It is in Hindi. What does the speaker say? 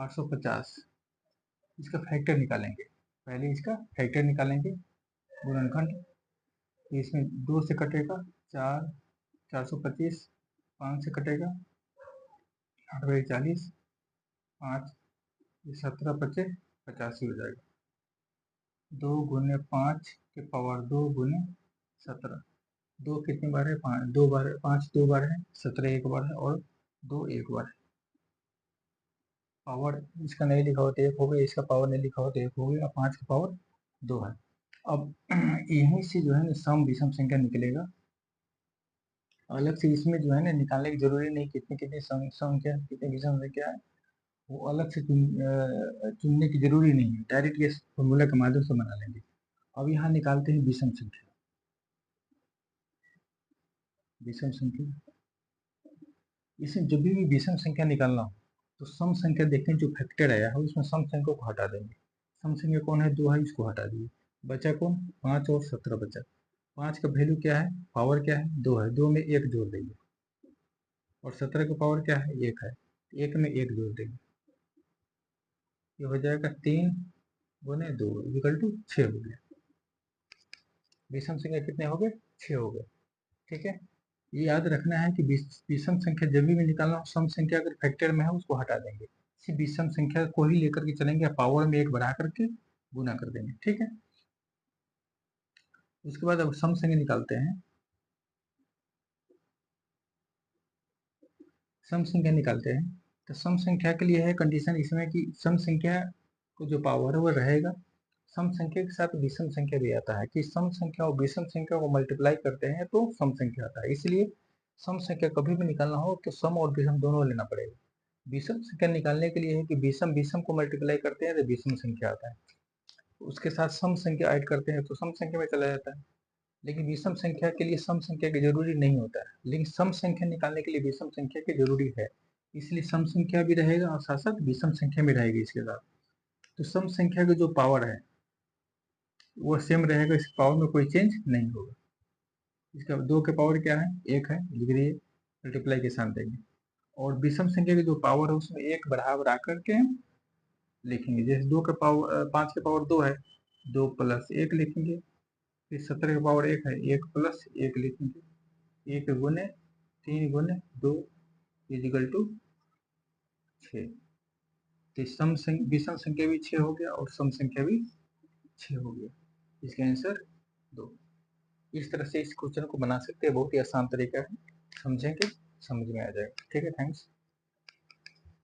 850, इसका फैक्टर निकालेंगे। पहले इसका फैक्टर निकालेंगे, गुणनखंड। तो इसमें 2 से कटेगा 4, 425, 5 से कटेगा 8 बटे 40, 5, 17 बचे 85 हो जाएगा। 2 गुने 5 के पावर 2 गुने 17, 2 कितनी बार है? 5 2 बार, 5 2 बार है, 17 एक बार है और 2 एक बार है। पावर इसका नहीं लिखा हो तो 1 हो गया, इसका पावर नहीं लिखा हो तो 1 हो गया, 5 का पावर 2 है। अब यहीं से जो है ना सम विषम संख्या निकलेगा। अलग से इसमें जो है ना निकालने की जरूरी नहीं कितनी कितनी संख्या कितनी विषम संख्या है, वो अलग से चुनने की जरूरी नहीं है, डायरेक्ट ये फॉर्मूला के माध्यम से बना लेंगे। अब यहाँ निकालते हैं विषम संख्या। विषम संख्या, इसमें जब भी विषम संख्या निकालना हो तो सम संख्या देखें, जो फैक्टर आया है उसमें सम संख्या को हटा देंगे। सम संख्या कौन है? 2 है, इसको हटा दिए। बचा कौन? 5 और 17 बचा। 5 का वैल्यू क्या है? पावर क्या है? 2 है, 2 में 1 जोड़ देंगे। और 17 का पावर क्या है? 1 है, 1 में 1 जोड़ देंगे। ये हो जाएगा 3 गुने 2 इक्वल टू 6 हो गया। विषम संख्या कितने हो गए? 6 हो गए। ठीक है, ये याद रखना है कि विषम संख्या जब भी निकालना हो, सम संख्या अगर फैक्टर में है उसको हटा देंगे, सिर्फ विषम संख्या को ही लेकर के चलेंगे, पावर में 1 बढ़ा करके गुना कर देंगे। ठीक है, उसके बाद अब सम संख्या निकालते हैं। सम संख्या निकालते हैं तो सम संख्या के लिए है कंडीशन इसमें कि सम संख्या को जो पावर है वो रहेगा। सम संख्या के साथ विषम संख्या भी आता है कि सम संख्या और विषम संख्या को मल्टीप्लाई करते हैं तो सम संख्या आता है। इसलिए सम संख्या कभी भी निकालना हो तो सम और विषम दोनों लेना पड़ेगा। विषम संख्या निकालने के लिए है कि विषम विषम को मल्टीप्लाई करते हैं तो विषम संख्या आता है, उसके साथ सम संख्या ऐड करते हैं तो सम संख्या में चला जाता है। लेकिन विषम संख्या के लिए सम संख्या की जरूरी नहीं होता है, लेकिन सम संख्या निकालने के लिए विषम संख्या की जरूरी है। इसलिए सम संख्या भी रहेगा और साथ साथ विषम संख्या भी रहेगी इसके साथ। तो सम संख्या का जो पावर है वो सेम रहेगा, इस पावर में कोई चेंज नहीं होगा। इसका 2 के पावर क्या है? 1 है, लिख दिए, मल्टीप्लाई के साथ देंगे। और विषम संख्या की जो पावर है उसमें 1 बढ़ा करके लिखेंगे। जैसे 2 के पावर 5 के पावर 2 है, 2 प्लस 1 लिखेंगे। फिर 17 का पावर 1 है, 1 प्लस 1 लिखेंगे। 1 गुने 3 गुने 2 इजिकल टू 6। तो विषम संख्या भी 6 हो गया और सम संख्या भी 6 हो गया। इसका आंसर 2। इस तरह से इस क्वेश्चन को बना सकते हैं, बहुत ही आसान तरीका है, समझेंगे समझ में आ जाएगा। ठीक है, थैंक्स।